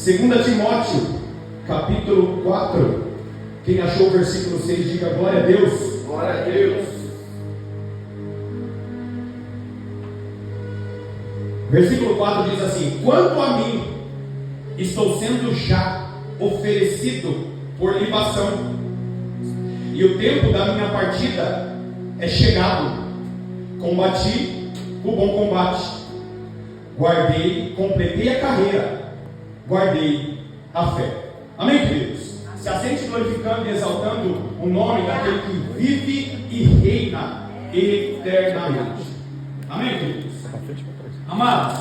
2 Timóteo, capítulo 4. Quem achou o versículo 6, diga glória a Deus. Glória a Deus. Versículo 4 diz assim: quanto a mim, estou sendo já oferecido por libação, e o tempo da minha partida é chegado. Combati o bom combate, completei a carreira, guardei a fé. Amém, queridos? Se assente glorificando e exaltando o nome daquele que vive e reina eternamente. Amém, queridos? Amados,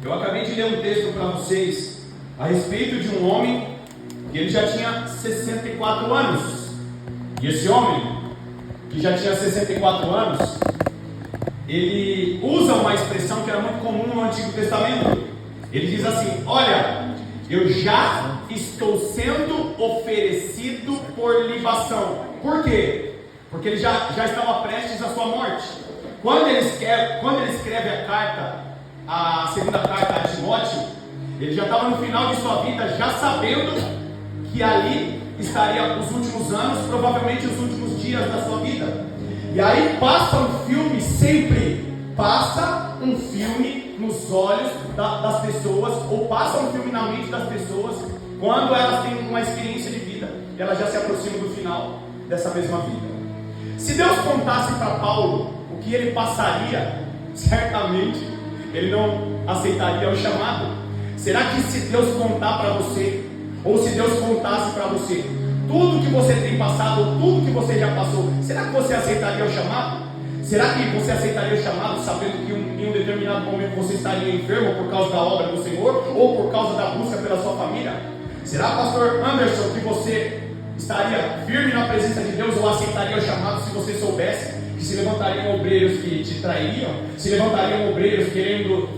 eu acabei de ler um texto para vocês a respeito de um homem que ele já tinha 64 anos. E esse homem, que já tinha 64 anos, ele usa uma expressão que era muito comum no Antigo Testamento. Ele diz assim: olha, eu já estou sendo oferecido por libação. Por quê? Porque ele já estava prestes à sua morte. Quando ele escreve a carta, a segunda carta a Timóteo, ele já estava no final de sua vida, já sabendo que ali estaria os últimos anos, provavelmente os últimos dias da sua vida. E aí passa um filme, sempre passa um filme nos olhos das pessoas, ou passa um filme na mente das pessoas, quando elas têm uma experiência de vida, e elas já se aproximam do final dessa mesma vida. Se Deus contasse para Paulo o que ele passaria, certamente ele não aceitaria o chamado. Será que se Deus contar para você, ou se Deus contasse para você tudo que você tem passado, tudo que você já passou, será que você aceitaria o chamado? Será que você aceitaria o chamado sabendo que em um determinado momento você estaria enfermo por causa da obra do Senhor, ou por causa da busca pela sua família? Será, pastor Anderson, que você estaria firme na presença de Deus, ou aceitaria o chamado se você soubesse que se levantariam obreiros que te trairiam, se levantariam obreiros querendo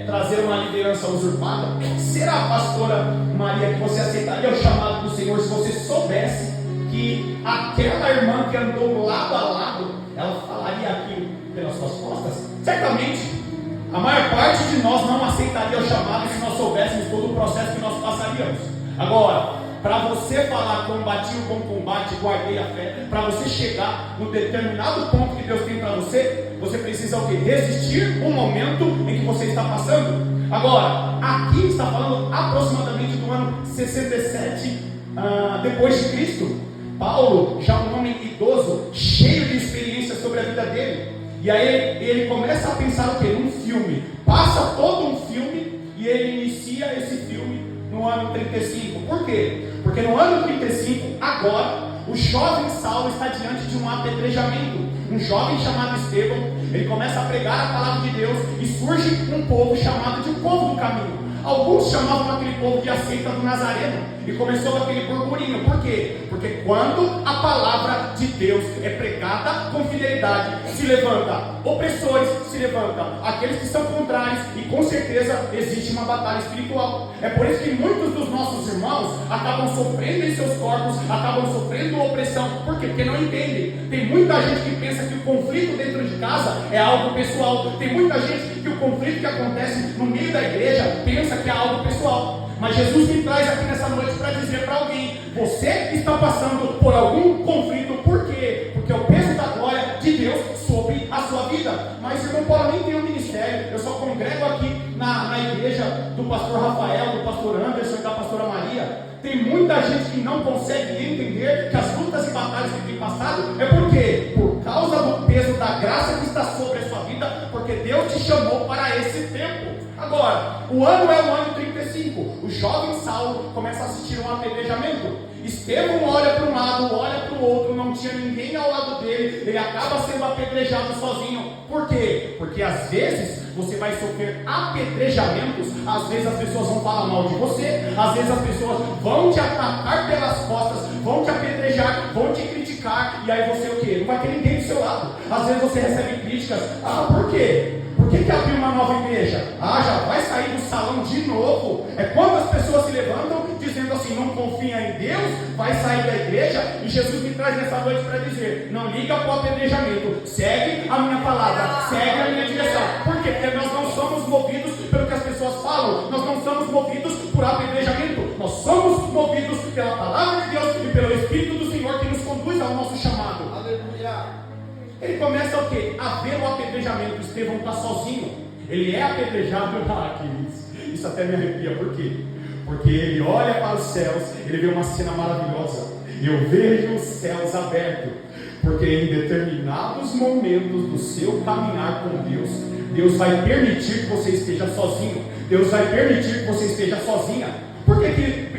trazer uma liderança usurpada? Será, pastora Maria, que você aceitaria o chamado do Senhor se você soubesse que aquela irmã que andou lado a lado, ela falaria aquilo pelas suas costas? Certamente a maior parte de nós não aceitaria o chamado se nós soubéssemos todo o processo que nós passaríamos. Agora, para você falar combati o bom combate, guardei a fé, para você chegar no determinado ponto que Deus tem para você, você precisa o quê? Resistir o momento em que você está passando. Agora, aqui está falando aproximadamente do ano 67 depois de Cristo. Paulo, já um homem idoso, cheio de experiência sobre a vida dele, e aí ele começa a pensar o quê? Num filme. Passa todo um filme e ele inicia esse filme no ano 35. Por quê? Porque no ano 35, agora, o jovem Saulo está diante de um apedrejamento. Um jovem chamado Estevão, ele começa a pregar a palavra de Deus, e surge um povo chamado de o povo do caminho. Alguns chamavam aquele povo de a seita do Nazareno, e começou aquele burburinho. Por quê? Porque quando a palavra de Deus é pregada com fidelidade, se levanta opressores, se levanta aqueles que são contrários, e com certeza existe uma batalha espiritual. É por isso que muitos dos nossos irmãos acabam sofrendo em seus corpos, acabam sofrendo opressão. Por quê? Porque não entendem. Tem muita gente que pensa que o conflito dentro de casa é algo pessoal. Tem muita gente que o conflito que acontece no meio da igreja pensa que é algo pessoal. Mas Jesus me traz aqui nessa noite para dizer para alguém: você está passando por algum conflito. Por quê? Porque o peso da glória de Deus sobre a sua vida. Mas irmão Paulo nem tem um ministério, eu só congrego aqui na igreja do pastor Rafael, do pastor Anderson e da pastora Maria. Tem muita gente que não consegue entender que as lutas e batalhas que tem passado é por quê? Por causa do peso da graça que está sobre a sua vida, porque Deus te chamou para esse tempo. Agora, o ano é o ano 35. O jovem Saulo começa a assistir um apedrejamento. Estevão olha para um lado, olha para o outro, não tinha ninguém ao lado dele, ele acaba sendo apedrejado sozinho. Por quê? Porque às vezes você vai sofrer apedrejamentos, às vezes as pessoas vão falar mal de você, às vezes as pessoas vão te atacar pelas costas, vão te apedrejar, vão te criticar, e aí você o quê? Não vai ter ninguém do seu lado. Às vezes você recebe críticas. Por quê? Por que abriu uma nova igreja? Já vai sair do salão de novo. É quando as pessoas se levantam dizendo assim: não confia em Deus, vai sair da igreja. E Jesus me traz nessa noite para dizer: não liga para o apedrejamento, segue a minha palavra, segue a minha direção. Por quê? Porque nós não somos movidos pelo que as pessoas falam, nós não somos movidos por apedrejamento. pela palavra de Deus e pelo Espírito do Senhor que nos conduz ao nosso chamado. Aleluia. Ele começa o quê? A ver o apedrejamento. Estevão está sozinho. Ele é apedrejado. Queridos, isso até me arrepia. Por quê? Porque ele olha para os céus, ele vê uma cena maravilhosa. Eu vejo os céus abertos. Porque em determinados momentos do seu caminhar com Deus, Deus vai permitir que você esteja sozinho. Deus vai permitir que você esteja sozinha. Por que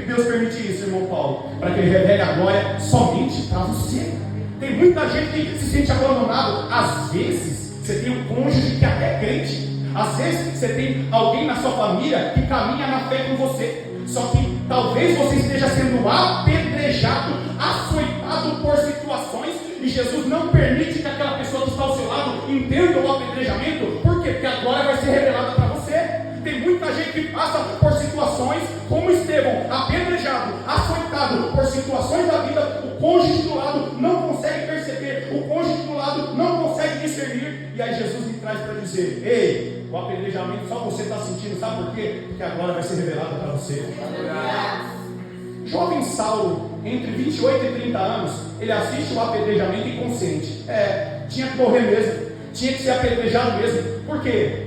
Deus permite isso, irmão Paulo? Para que Ele revele a glória somente para você. Tem muita gente que se sente abandonado. Às vezes, você tem um cônjuge que é até crente. Às vezes, você tem alguém na sua família que caminha na fé com você. Só que talvez você esteja sendo apedrejado, açoitado por situações, e Jesus não permite que aquela pessoa que está ao seu lado entenda o apedrejamento. Por quê? Porque a glória vai ser revelada para você. Tem muita gente que passa por situações como Estevão, apedrejado, açoitado por situações da vida. O cônjuge do lado não consegue perceber, o cônjuge do lado não consegue discernir. E aí Jesus me traz para dizer: ei, o apedrejamento só você está sentindo, sabe por quê? Porque a glória vai ser revelada para você. Jovem Saulo, entre 28 e 30 anos, ele assiste o apedrejamento inconsciente. Tinha que morrer mesmo, tinha que ser apedrejado mesmo. Por quê?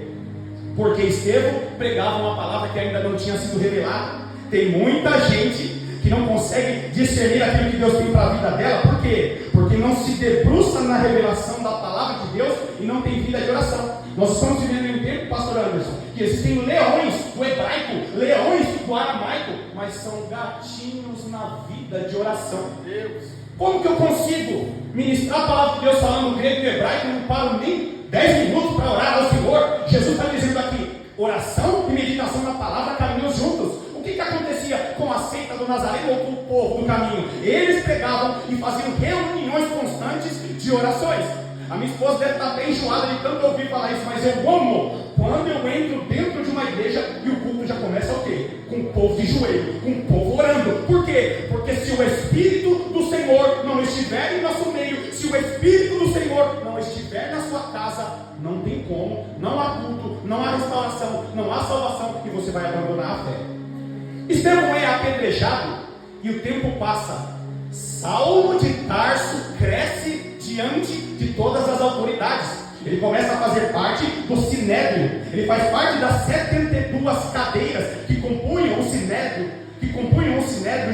Porque Estevão pregava uma palavra que ainda não tinha sido revelada. Tem muita gente que não consegue discernir aquilo que Deus tem para a vida dela. Por quê? Porque não se debruça na revelação da palavra de Deus e não tem vida de oração. Nós estamos vivendo em um tempo, pastor Anderson, que existem leões do hebraico, leões do aramaico, mas são gatinhos na vida de oração. Deus, como que eu consigo ministrar a palavra de Deus falando grego e hebraico? Eu não paro nem 10 minutos para orar ao Senhor. Jesus está dizendo aqui: oração e meditação na palavra caminham juntos. O que acontecia com a seita do Nazareno ou com o povo do caminho? Eles pregavam e faziam reuniões constantes de orações. A minha esposa deve estar bem enjoada de tanto ouvir falar isso, mas eu amo quando eu entro dentro de uma igreja e o culto já começa o quê? Com o povo de joelho, com o povo orando. Por quê? Porque se o Espírito do Senhor não estiver em nosso meio, se o Espírito do Senhor não estiver na sua casa, não tem como, não há culto, não há restauração, não há salvação, e você vai abandonar a fé. Estevão é apedrejado e o tempo passa. Saulo de Tarso cresce diante de todas as autoridades. Ele começa a fazer parte do Sinédrio. Ele faz parte das 72 cadeiras que compunham o Sinédrio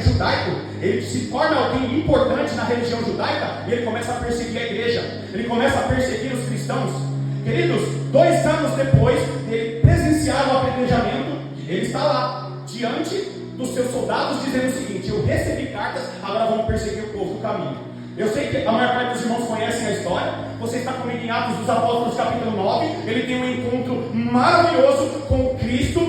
judaico. Ele se torna alguém importante na religião judaica e ele começa a perseguir a igreja. Ele começa a perseguir os cristãos. Queridos, 2 anos depois dele presenciar o apedrejamento, ele está lá, diante dos seus soldados, dizendo o seguinte: eu recebi cartas, agora vamos perseguir o povo do caminho. Eu sei que a maior parte dos irmãos conhecem a história. Você está comigo em Atos dos Apóstolos capítulo 9. Ele tem um encontro maravilhoso com Cristo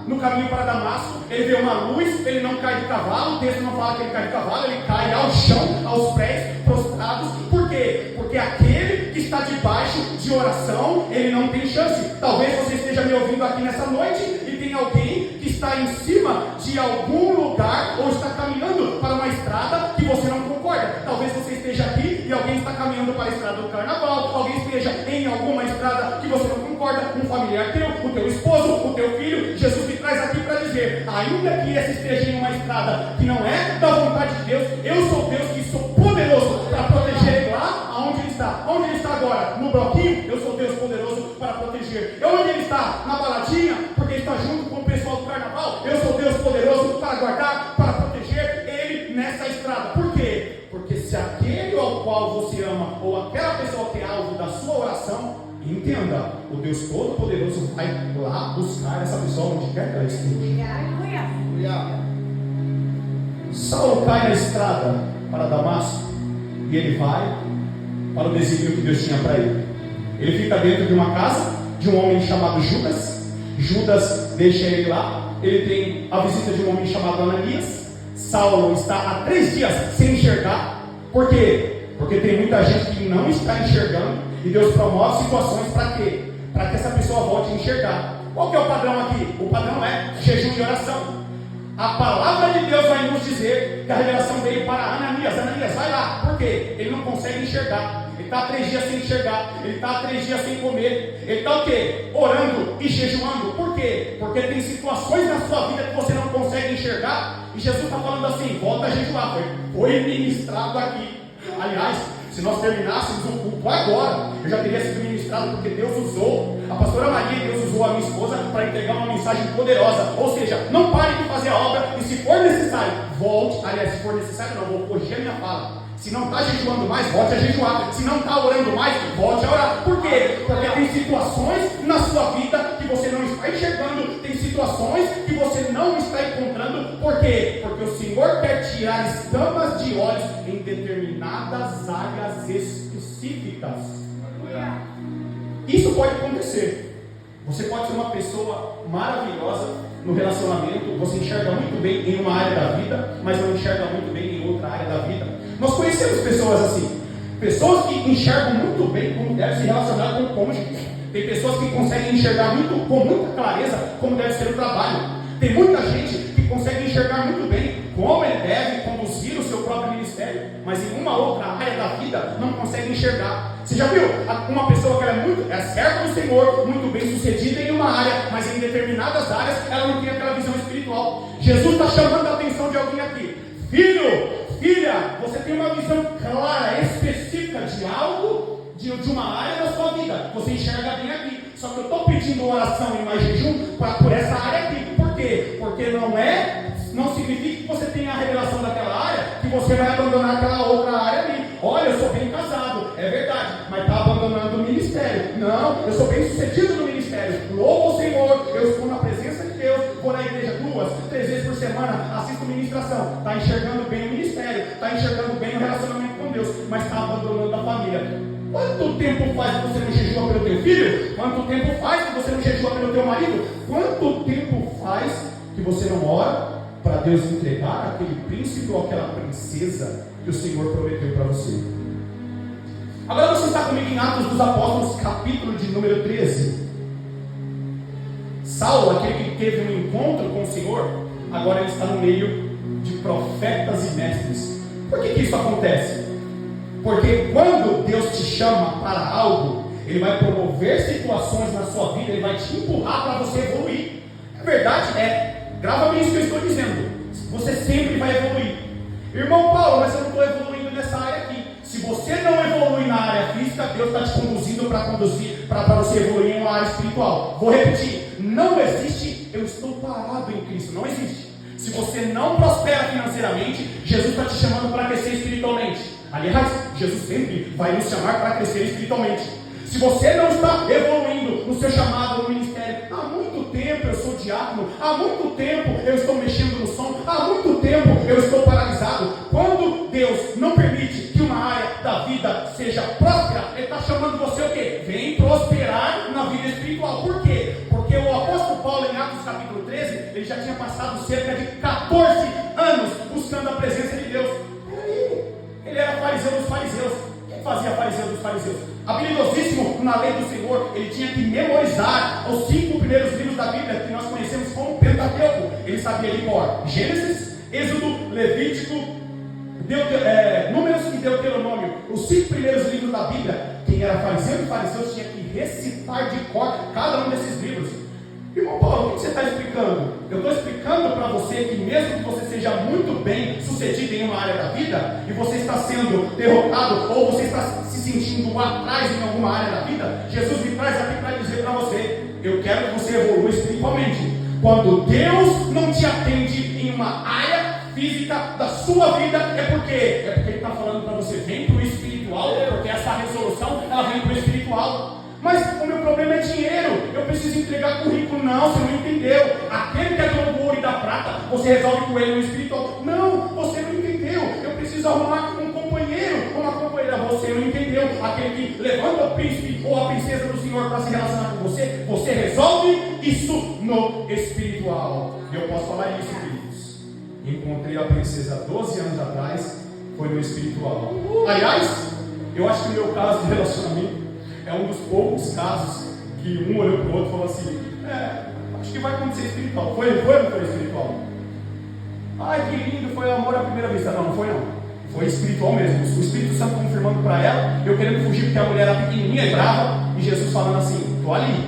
no caminho para Damasco. Ele vê uma luz, ele não cai de cavalo. O texto não fala que ele cai de cavalo, ele cai ao chão, aos pés, prostrados. Por quê? Porque aquele que está debaixo de oração, ele não tem chance. Talvez você esteja me ouvindo aqui nessa noite e tem alguém que está em cima de algum lugar ou está caminhando para uma estrada que você não concorda. Talvez você esteja aqui e alguém está caminhando para a estrada do carnaval, alguém esteja em alguma estrada que você não concorda, um familiar teu, o teu esposo, o teu filho. Jesus me traz aqui para dizer: ainda que esse esteja em uma estrada que não é da vontade de Deus, eu sou Deus que sou poderoso para proteger ele lá aonde ele está. Onde ele está agora? No bloquinho? Eu sou Deus poderoso para proteger. E onde ele está? Na baladinha? Porque ele está junto com o pessoal do carnaval? Eu sou Deus poderoso para guardar, para proteger ele nessa estrada. Por quê? Porque se aquele ao qual você ama, ou aquela pessoa que é alvo da sua oração, entenda, o Deus Todo-Poderoso vai lá buscar essa pessoa onde quer que ela esteja. Saulo cai na estrada para Damasco e ele vai para o desígnio que Deus tinha para ele. Ele fica dentro de uma casa de um homem chamado Judas. Judas deixa ele lá. Ele tem a visita de um homem chamado Ananias. Saulo está há 3 dias sem enxergar. Por quê? Porque tem muita gente que não está enxergando e Deus promove situações para quê? Para que essa pessoa volte a enxergar. Qual que é o padrão aqui? O padrão é jejum e oração. A palavra de Deus vai nos dizer que a revelação veio para Ananias. Ananias, vai lá. Por quê? Ele não consegue enxergar. Ele está há 3 dias sem enxergar. Ele está há 3 dias sem comer. Ele está o quê? Orando e jejuando. Por quê? Porque tem situações na sua vida que você não consegue enxergar. E Jesus está falando assim: volta a jejuar. Foi ministrado aqui. Aliás, se nós terminássemos o culto agora, eu já teria sido ministrado, porque Deus usou a pastora Maria, Deus usou a minha esposa para entregar uma mensagem poderosa. Ou seja, não pare de fazer a obra, e se for necessário, volte. Aliás, se for necessário, não, vou corrigir a minha fala. Se não está jejuando mais, volte a jejuar. Se não está orando mais, volte a orar. Por quê? Porque tem situações na sua vida que você não está enxergando. Tem situações que você não está encontrando. Por quê? Porque o Senhor quer tirar escamas de olhos em determinadas áreas específicas. Isso pode acontecer. Você pode ser uma pessoa maravilhosa no relacionamento. Você enxerga muito bem em uma área da vida, mas não enxerga muito bem em outra área da vida. Nós conhecemos pessoas assim, pessoas que enxergam muito bem como deve se relacionar com o cônjuge. Tem pessoas que conseguem enxergar com muita clareza como deve ser o trabalho. Tem muita gente que consegue enxergar muito bem como ele deve conduzir o seu próprio ministério, mas em uma outra área da vida não consegue enxergar. Você já viu uma pessoa que é serva do Senhor, muito bem sucedida em uma área, mas em determinadas áreas ela não tem aquela visão espiritual. Jesus está chamando a atenção de alguém aqui. Filho, filha, você tem uma visão clara, específica de algo, de uma área da sua vida. Você enxerga bem aqui. Só que eu estou pedindo oração e mais jejum por essa área aqui. Por quê? Porque não significa que você tenha a revelação daquela área, que você vai abandonar aquela outra área ali. Olha, eu sou bem casado, é verdade, mas está abandonando o ministério. Não, eu sou bem sucedido no ministério. Louvo o Senhor, eu estou na presença de Deus, vou na igreja 2, 3 vezes por semana, assisto ministração. Está enxergando bem o ministério, está enxergando bem o relacionamento com Deus, mas está abandonando a família. Quanto tempo faz que você não jejua pelo teu filho? Quanto tempo faz que você não jejua pelo teu marido? Quanto tempo faz que você não ora para Deus entregar aquele príncipe ou aquela princesa que o Senhor prometeu para você? Agora você está comigo em Atos dos Apóstolos, capítulo de número 13. Saulo, aquele que teve um encontro com o Senhor, agora ele está no meio de profetas e mestres. Por que isso acontece? Porque quando Deus te chama para algo, Ele vai promover situações na sua vida, Ele vai te empurrar para você evoluir. A verdade grava bem isso que eu estou dizendo, você sempre vai evoluir. Irmão Paulo, mas eu não estou evoluindo nessa área aqui. Se você não evolui na área física, Deus está te conduzindo para você evoluir em uma área espiritual. Vou repetir, não existe eu estou parado em Cristo, não existe. Se você não prospera financeiramente, Jesus está te chamando para crescer espiritualmente. Aliás, Jesus sempre vai nos chamar para crescer espiritualmente. Se você não está evoluindo no seu chamado no ministério, há muito tempo eu sou diácono, há muito tempo eu estou mexendo no som, há muito tempo eu estou paralisado. Quando Deus não permite que uma área da vida seja próspera, Ele está chamando você o quê? Vem prosperar na vida espiritual. Por quê? Porque o apóstolo Paulo, em Atos capítulo 13, ele já tinha passado cerca de 14 anos buscando a presença de Deus. Ele era fariseu dos fariseus. Quem fazia fariseu dos fariseus? Habilidosíssimo na lei do Senhor. Ele tinha que memorizar os 5 primeiros livros da Bíblia que nós conhecemos como Pentateuco. Ele sabia de cor Gênesis, Êxodo, Levítico, Números e Deuteronômio. Os 5 primeiros livros da Bíblia. Quem era fariseu e fariseus tinha que recitar de cor cada um desses livros. Irmão Paulo, o que você está explicando? Eu estou explicando para você que mesmo que você seja muito bem sucedido em uma área da vida, e você está sendo derrotado, ou você está se sentindo atrás em alguma área da vida, Jesus me traz aqui para dizer para você, eu quero que você evolua espiritualmente. Quando Deus não te atende em uma área física da sua vida, é porque Ele está falando para você, vem para o espiritual, porque essa resolução, ela vem para o espiritual. Mas o meu problema é dinheiro, eu preciso entregar currículo. Não, você não entendeu. Aquele que é dono do ouro e da prata, você resolve com ele no espiritual. Não, você não entendeu. Eu preciso arrumar um companheiro ou uma companheira. Você não entendeu. Aquele que levanta o príncipe ou a princesa do Senhor para se relacionar com você, você resolve isso no espiritual. E eu posso falar isso, queridos. Encontrei a princesa 12 anos atrás, foi no espiritual. Aliás, eu acho que o meu caso de relacionamento é um dos poucos casos que um olhou para o outro e falou assim, acho que vai acontecer espiritual. Foi ou não foi espiritual? Ai, que lindo, foi amor à primeira vista. Não foi não. Foi espiritual mesmo. O Espírito Santo confirmando para ela, eu querendo fugir porque a mulher era pequenininha e brava, e Jesus falando assim, estou ali.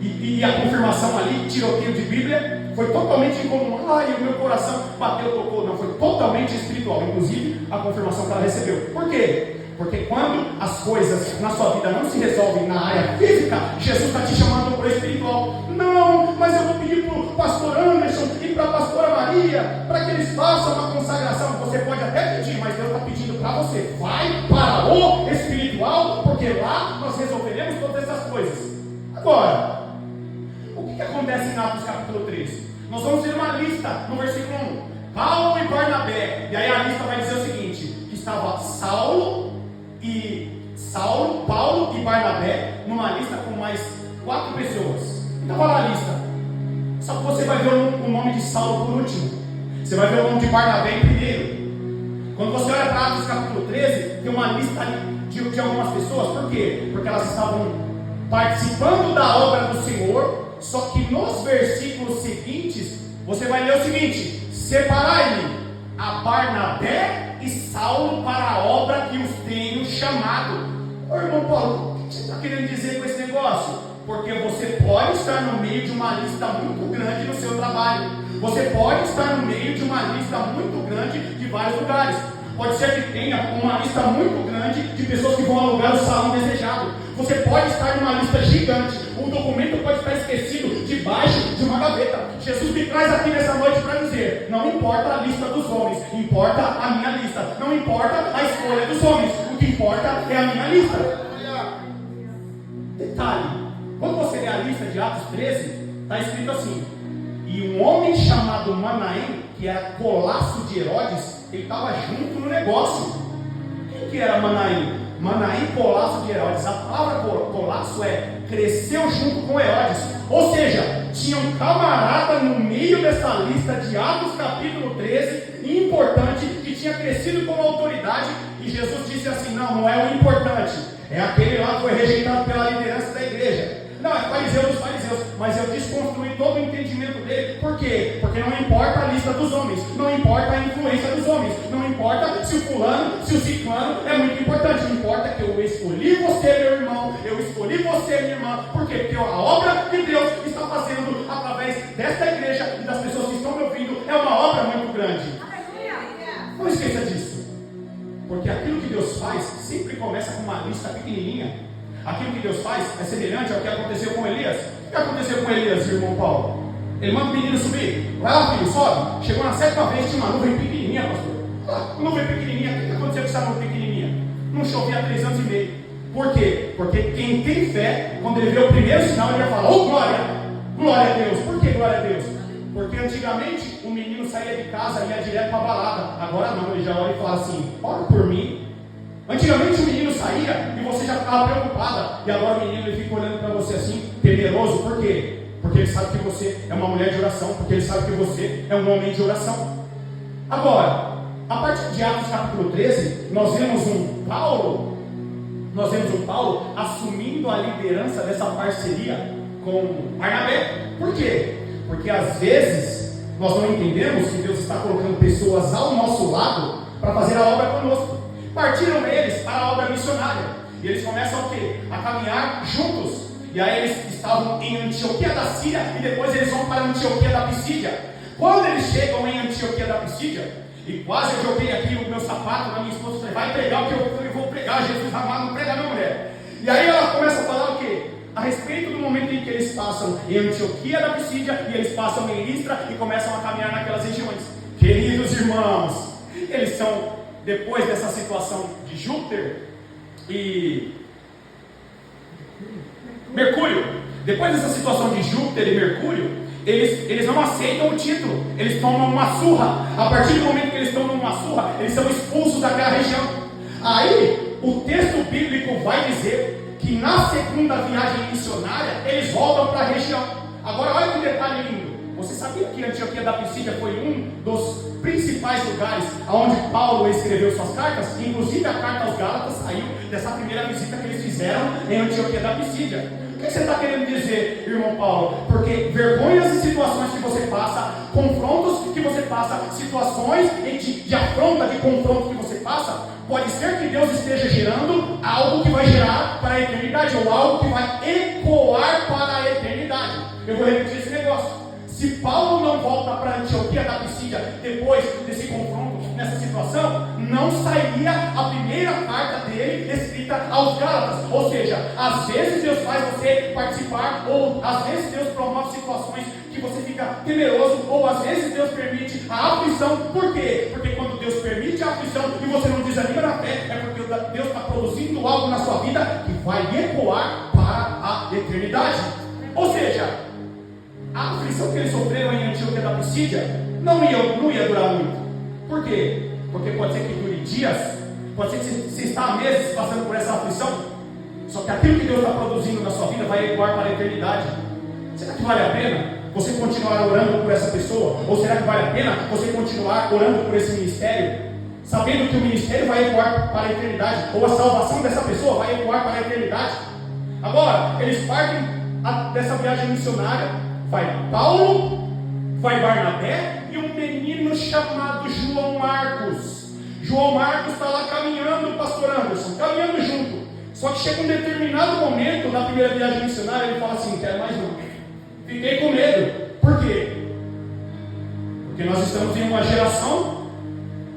E a confirmação ali, tiroteio de Bíblia, Foi totalmente incomum. Ai, o meu coração bateu, tocou. Não, foi totalmente espiritual. Inclusive, a confirmação que ela recebeu. Por quê? Porque quando as coisas na sua vida não se resolvem na área física, Jesus está te chamando para o espiritual. Não, mas eu vou pedir para o pastor Anderson e para a pastora Maria, para que eles façam uma consagração. Você pode até pedir, mas Deus está pedindo para você. Vai para o espiritual, porque lá nós resolveremos todas essas coisas. Agora, o que acontece em Atos capítulo 13? Nós vamos ver uma lista no versículo 1. Paulo e Barnabé. E aí a lista vai dizer o seguinte: que estava Paulo e Barnabé numa lista com mais 4 pessoas. Então vai lá a lista. Só que você vai ver o nome de Saulo por último. Você vai ver o nome de Barnabé em primeiro. Quando você olha para Atos capítulo 13, tem uma lista de algumas pessoas. Por quê? Porque elas estavam participando da obra do Senhor. Só que nos versículos seguintes, você vai ler o seguinte: separai-me a Barnabé e Saulo para a obra que os tenho chamado. Ô irmão Paulo, o que você está querendo dizer com esse negócio? Porque você pode estar no meio de uma lista muito grande no seu trabalho. Você pode estar no meio de uma lista muito grande de vários lugares. Pode ser que tenha uma lista muito grande de pessoas que vão alugar o salão desejado. Você pode estar numa lista gigante. O documento pode estar esquecido debaixo de uma gaveta. Jesus me traz aqui nessa noite para dizer: não importa a lista dos homens, importa a minha lista. Não importa a escolha dos homens, o que importa é a minha lista. Detalhe: quando você lê a lista de Atos 13, está escrito assim: e um homem chamado Manaém, que era colasso de Herodes, ele estava junto no negócio. Quem que era Manaém? Manaém, colasso de Herodes. A palavra colasso cresceu junto com Herodes. Ou seja, tinha um camarada no meio dessa lista de Atos capítulo 13, importante, que tinha crescido como autoridade. E Jesus disse assim: não é o importante, é aquele lá que foi rejeitado pela liderança da igreja. Não, é fariseu dos fariseus, mas eu desconstruí todo o entendimento dele. Por quê? Porque não importa a lista dos homens, não importa a influência dos homens, não importa se o fulano, se o ciclano é muito importante. Não importa que eu escolhi você, meu irmão, eu escolhi você, minha irmã. Por quê? Porque a obra que Deus está fazendo através desta igreja e das pessoas que estão me ouvindo é uma obra muito grande. Não esqueça disso, porque aquilo que Deus faz sempre começa com uma lista pequenininha. Aquilo que Deus faz é semelhante ao que aconteceu com Elias. O que aconteceu com Elias, irmão Paulo? Ele manda o menino subir. Vai lá, filho, sobe. Chegou na 7ª vez, tinha uma nuvem pequenininha, pastor. Uma nuvem pequenininha. O que aconteceu com essa nuvem pequenininha? Não chovia há 3 anos e meio. Por quê? Porque quem tem fé, quando ele vê o primeiro sinal, ele vai falar: oh glória! Glória a Deus. Por que glória a Deus? Porque antigamente o menino saía de casa e ia direto para a balada. Agora não, ele já olha e fala assim: ora por mim. Antigamente o menino saía e você já ficava preocupada. E agora o menino ele fica olhando para você assim, temeroso. Por quê? Porque ele sabe que você é uma mulher de oração. Porque ele sabe que você é um homem de oração. Agora, a partir de Atos capítulo 13, nós vemos um Paulo assumindo a liderança dessa parceria com Barnabé. Por quê? Porque às vezes nós não entendemos que Deus está colocando pessoas ao nosso lado para fazer a obra conosco. Partiram eles para a obra missionária. E eles começam o quê? A caminhar juntos. E aí eles estavam em Antioquia da Síria. E depois eles vão para Antioquia da Pisídia. Quando eles chegam em Antioquia da Pisídia, e quase eu joguei aqui o meu sapato na minha esposa, falei: vai pregar o que eu vou pregar, Jesus amado, não prega minha mulher. E aí ela começa a falar o quê? A respeito do momento em que eles passam em Antioquia da Pisídia, e eles passam em Listra e começam a caminhar naquelas regiões. Queridos irmãos, eles são... Depois dessa situação de Júpiter e Mercúrio, depois dessa situação de Júpiter e Mercúrio, eles não aceitam o título, eles tomam uma surra. A partir do momento que eles tomam uma surra, eles são expulsos daquela região. Aí, o texto bíblico vai dizer que na segunda viagem missionária, eles voltam para a região. Agora, olha que detalhe lindo. Você sabia que Antioquia da Pisídia foi um dos principais lugares onde Paulo escreveu suas cartas? Inclusive a carta aos Gálatas saiu dessa primeira visita que eles fizeram em Antioquia da Pisídia. O que você está querendo dizer, irmão Paulo? Porque vergonhas e situações que você passa, confrontos que você passa, situações de afronta, de confronto que você passa, pode ser que Deus esteja gerando algo que vai gerar para a eternidade, ou algo que vai ecoar para a eternidade. Eu vou repetir esse negócio. Se Paulo não volta para Antioquia da Pisídia depois desse confronto, nessa situação, não sairia a primeira carta dele escrita aos Gálatas. Ou seja, às vezes Deus faz você participar, ou às vezes Deus promove situações que você fica temeroso, ou às vezes Deus permite a aflição. Por quê? Porque quando Deus permite a aflição e você não desanima na fé, é porque Deus está produzindo algo na sua vida que vai ecoar para a eternidade. Ou seja, a aflição que eles sofreram em Antioquia da Pisídia não ia durar muito. Por quê? Porque pode ser que dure dias, pode ser que você está há meses passando por essa aflição, só que aquilo que Deus está produzindo na sua vida vai ecoar para a eternidade. Será que vale a pena você continuar orando por essa pessoa? Ou será que vale a pena você continuar orando por esse ministério, sabendo que o ministério vai ecoar para a eternidade, ou a salvação dessa pessoa vai ecoar para a eternidade? Agora, eles partem dessa viagem missionária. Vai Paulo, vai Barnabé e um menino chamado João Marcos. João Marcos está lá caminhando, pastor Anderson, caminhando junto. Só que chega um determinado momento na primeira viagem missionária, ele fala assim: quero mais não. Fiquei com medo. Por quê? Porque nós estamos em uma geração,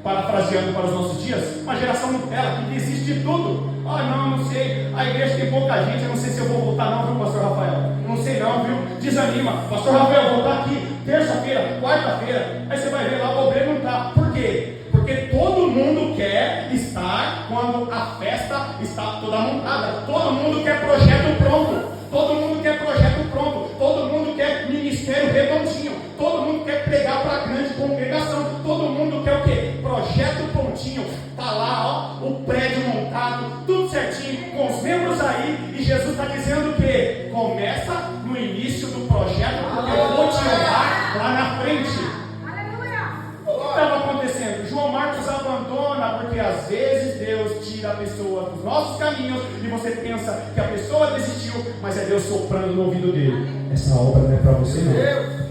parafraseando para os nossos dias, uma geração Nutella que desiste de tudo. Não sei, a igreja tem pouca gente, eu não sei se eu vou voltar não, viu, pastor Rafael? Não sei não, viu? Desanima. Pastor Rafael, vou voltar aqui terça-feira, quarta-feira. Aí você vai ver lá, o obreiro não está. Por quê? Porque todo mundo quer estar quando a festa está toda montada. Todo mundo quer projeto pronto. Todo mundo quer projeto pronto. Todo mundo quer ministério redondinho. Todo mundo quer pregar para a grande congregação. Todo mundo quer o quê? Projeto prontinho. Está lá, ó, o prédio montado, tudo certinho, com os membros aí. E Jesus está dizendo que começa no início do projeto, porque eu vou te honrar lá na frente. O que estava acontecendo? João Marcos abandona, porque às vezes Deus tira a pessoa dos nossos caminhos e você pensa que a pessoa desistiu, mas é Deus soprando no ouvido dele: essa obra não é para você não.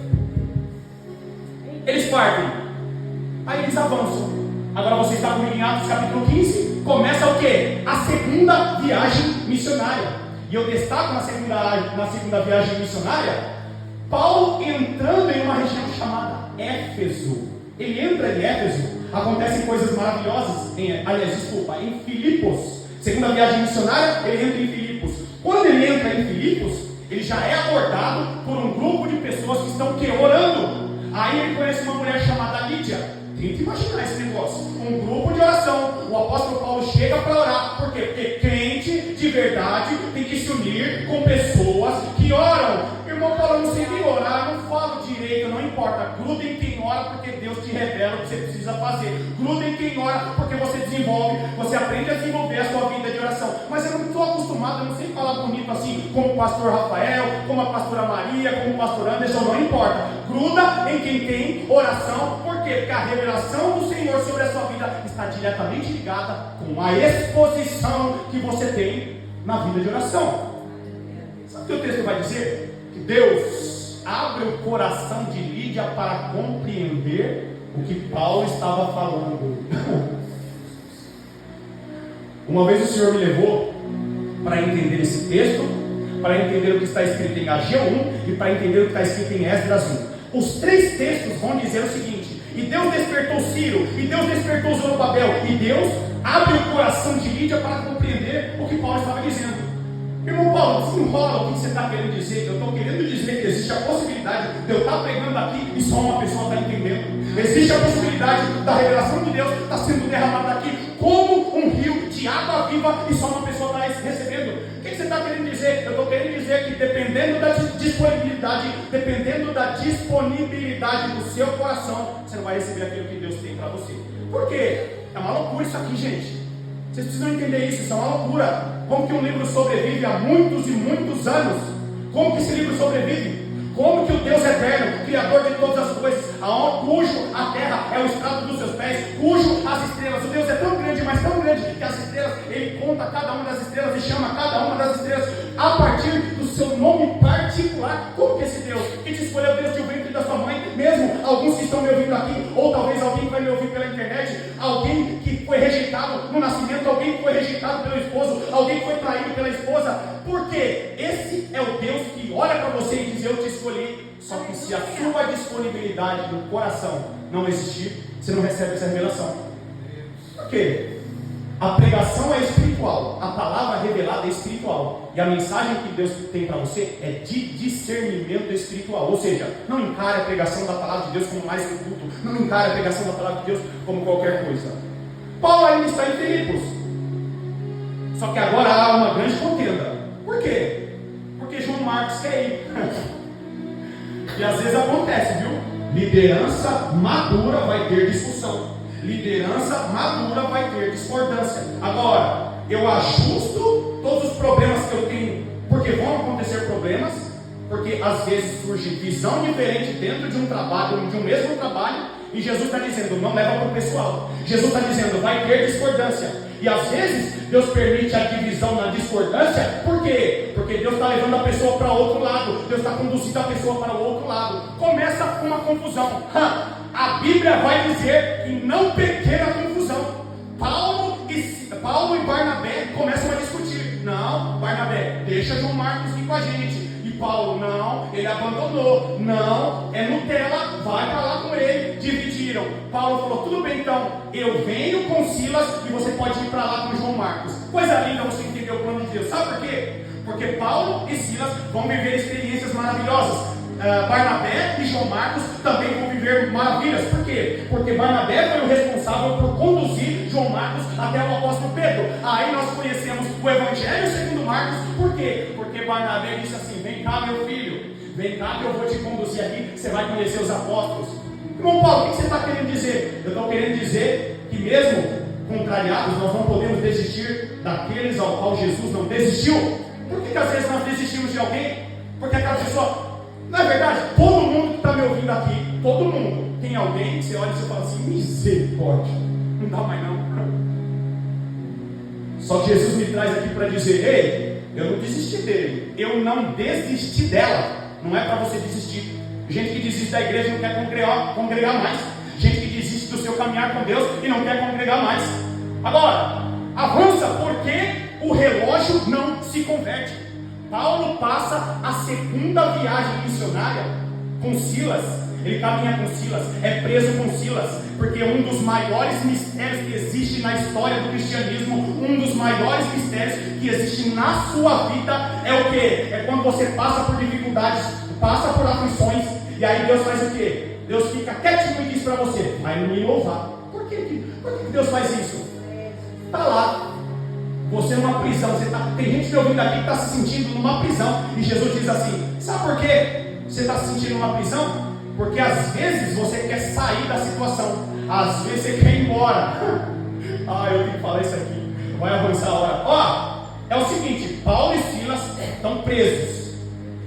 Eles partem, aí eles avançam. Agora você está comigo em Atos capítulo 15. Começa o quê? A segunda viagem missionária. E eu destaco na segunda viagem missionária, Paulo entrando em uma região chamada Éfeso. Ele entra em Éfeso, acontecem coisas maravilhosas em Filipos. Segunda viagem missionária, ele entra em Filipos. Quando ele entra em Filipos, ele já é abordado por um grupo de pessoas que estão orando. Aí ele conhece uma mulher chamada Lídia. Tenta imaginar esse negócio, um grupo de oração. O apóstolo Paulo chega para orar. Por quê? Porque crente de verdade tem que se unir com pessoas que oram. Irmão Paulo, eu não sei nem orar, eu não falo direito, não importa. Gruda em quem ora, porque Deus te revela o que você precisa fazer. Gruda em quem ora, porque você desenvolve, você aprende a desenvolver a sua vida de oração. Mas eu não estou acostumado, eu não sei falar bonito assim, como o pastor Rafael, como a pastora Maria, como o pastor Anderson, não importa. Gruda em quem tem oração. Por quê? Porque a revelação do Senhor sobre a sua vida está diretamente ligada com a exposição que você tem na vida de oração. Sabe o que o texto vai dizer? Que Deus abre o coração de Lídia para compreender o que Paulo estava falando. Uma vez o Senhor me levou para entender esse texto, para entender o que está escrito em Ageu 1 e para entender o que está escrito em Esdras 1. Os três textos vão dizer o seguinte: e Deus despertou Ciro, e Deus despertou Zorobabel, e Deus abre o coração de Lídia para compreender o que Paulo estava dizendo. Irmão Paulo, desenrola o que você está querendo dizer. Eu estou querendo dizer que existe a possibilidade de eu estar pregando aqui e só uma pessoa está entendendo. Existe a possibilidade da revelação de Deus estar sendo derramada aqui como um rio de água viva e só uma pessoa está recebendo. O que você está querendo dizer? Eu estou querendo dizer que dependendo da disponibilidade do seu coração, você não vai receber aquilo que Deus tem para você. Por quê? É uma loucura isso aqui, gente. Vocês precisam entender isso, isso é uma loucura. Como que um livro sobrevive há muitos e muitos anos? Como que esse livro sobrevive? Como que o Deus eterno, Criador de todas as coisas, cujo a terra é o estrado dos seus pés, cujo as estrelas, o Deus é tão grande, mas tão grande, que as estrelas, Ele conta cada uma das estrelas e chama cada uma das estrelas a partir do seu nome particular. Como que esse Deus, que te escolheu desde o ventre da sua mãe, mesmo alguns que estão me ouvindo aqui, ou talvez alguém que vai me ouvir pela internet, alguém que foi rejeitado no nascimento, alguém que foi rejeitado pelo esposo, alguém que foi traído pela esposa, porque esse é o Deus que olha para você e diz: eu te escolhi Só que se a sua disponibilidade do coração não existir, você não recebe essa revelação. Por quê? A pregação é espiritual, a palavra revelada é espiritual, e a mensagem que Deus tem para você é de discernimento espiritual. Ou seja, não encare a pregação da palavra de Deus como mais que culto, não encare a pregação da palavra de Deus como qualquer coisa. Paulo ainda está em Filipos, só que agora há uma grande contenda. Por quê? Porque João Marcos quer ir. E às vezes acontece, viu? Liderança madura vai ter discussão. Liderança madura vai ter discordância. Agora, eu ajusto todos os problemas que eu tenho, porque vão acontecer problemas, porque às vezes surge visão diferente dentro de um trabalho, de um mesmo trabalho, e Jesus está dizendo, não leva para o pessoal. Jesus está dizendo, vai ter discordância. E às vezes, Deus permite a divisão na discordância, por quê? Porque Deus está levando a pessoa para outro lado, Deus está conduzindo a pessoa para o outro lado. Começa com uma confusão. A Bíblia vai dizer que não pequena confusão. Paulo e Barnabé começam a discutir. Não, Barnabé, deixa João Marcos vir com a gente. E Paulo, não, ele abandonou. Não, é Nutella, vai para lá com ele. Dividiram. Paulo falou, tudo bem então, eu venho com Silas e você pode ir para lá com João Marcos. Coisa linda você entender o plano de Deus. Sabe por quê? Porque Paulo e Silas vão viver experiências maravilhosas. Barnabé e João Marcos também vão viver maravilhas. Por quê? Porque Barnabé foi o responsável por conduzir João Marcos até o apóstolo Pedro. Aí nós conhecemos o Evangelho segundo Marcos. Por quê? Porque Barnabé disse assim, vem cá meu filho, vem cá que eu vou te conduzir aqui, você vai conhecer os apóstolos. Irmão Paulo, o que você está querendo dizer? Eu estou querendo dizer que mesmo contrariados, nós não podemos desistir daqueles ao qual Jesus não desistiu. Por que às vezes nós desistimos de alguém? Porque aquela pessoa... Na verdade, todo mundo que está me ouvindo aqui, todo mundo, tem alguém que você olha e você fala assim, misericórdia, não dá mais não. Só que Jesus me traz aqui para dizer, ei, eu não desisti dele, eu não desisti dela. Não é para você desistir. Gente que desiste da igreja e não quer congregar mais. Gente que desiste do seu caminhar com Deus e não quer congregar mais. Agora, avança porque o relógio não se converte. Paulo passa a segunda viagem missionária com Silas. Ele caminha com Silas, é preso com Silas, porque um dos maiores mistérios que existe na história do cristianismo, um dos maiores mistérios que existe na sua vida é o que? É quando você passa por dificuldades, passa por aflições, e aí Deus faz o que? Deus fica quietinho e diz para você, vai me louvar. Por que Deus faz isso? Está lá. Você numa prisão, tem gente me ouvindo aqui que está se sentindo numa prisão. E Jesus diz assim, sabe por que você está se sentindo numa prisão? Porque às vezes você quer sair da situação, às vezes você quer ir embora. Eu tenho que falar isso aqui, vai avançar a hora. É o seguinte, Paulo e Silas estão presos.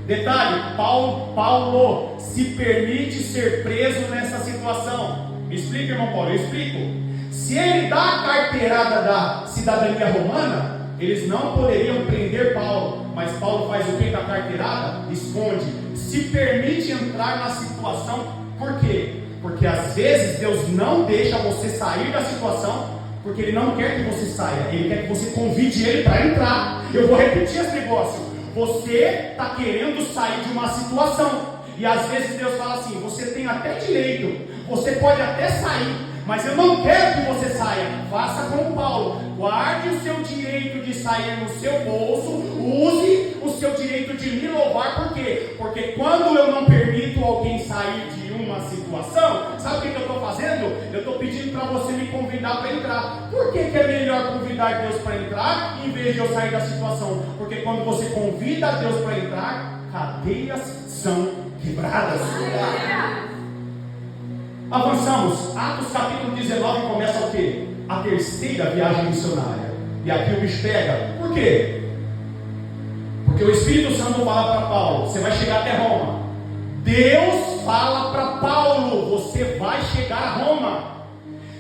Detalhe, Paulo se permite ser preso nessa situação. Me explica, irmão Paulo, eu explico. Se ele dá a carteirada da cidadania romana, eles não poderiam prender Paulo, mas Paulo faz o que com a carteirada? Esconde, se permite entrar na situação. Por quê? Porque às vezes Deus não deixa você sair da situação, porque Ele não quer que você saia, Ele quer que você convide Ele para entrar. Eu vou repetir esse negócio. Você está querendo sair de uma situação, e às vezes Deus fala assim, você tem até direito, você pode até sair, mas eu não quero que você saia. Faça como Paulo, guarde o seu direito de sair no seu bolso, use o seu direito de me louvar. Por quê? Porque quando eu não permito alguém sair de uma situação, sabe o que eu estou fazendo? Eu estou pedindo para você me convidar para entrar. Por que é melhor convidar Deus para entrar em vez de eu sair da situação? Porque quando você convida Deus para entrar, cadeias são quebradas. Avançamos, Atos capítulo 19 começa o quê? A terceira viagem missionária. E aqui o bicho pega. Por quê? Porque o Espírito Santo fala para Paulo, você vai chegar até Roma. Deus fala para Paulo, você vai chegar a Roma.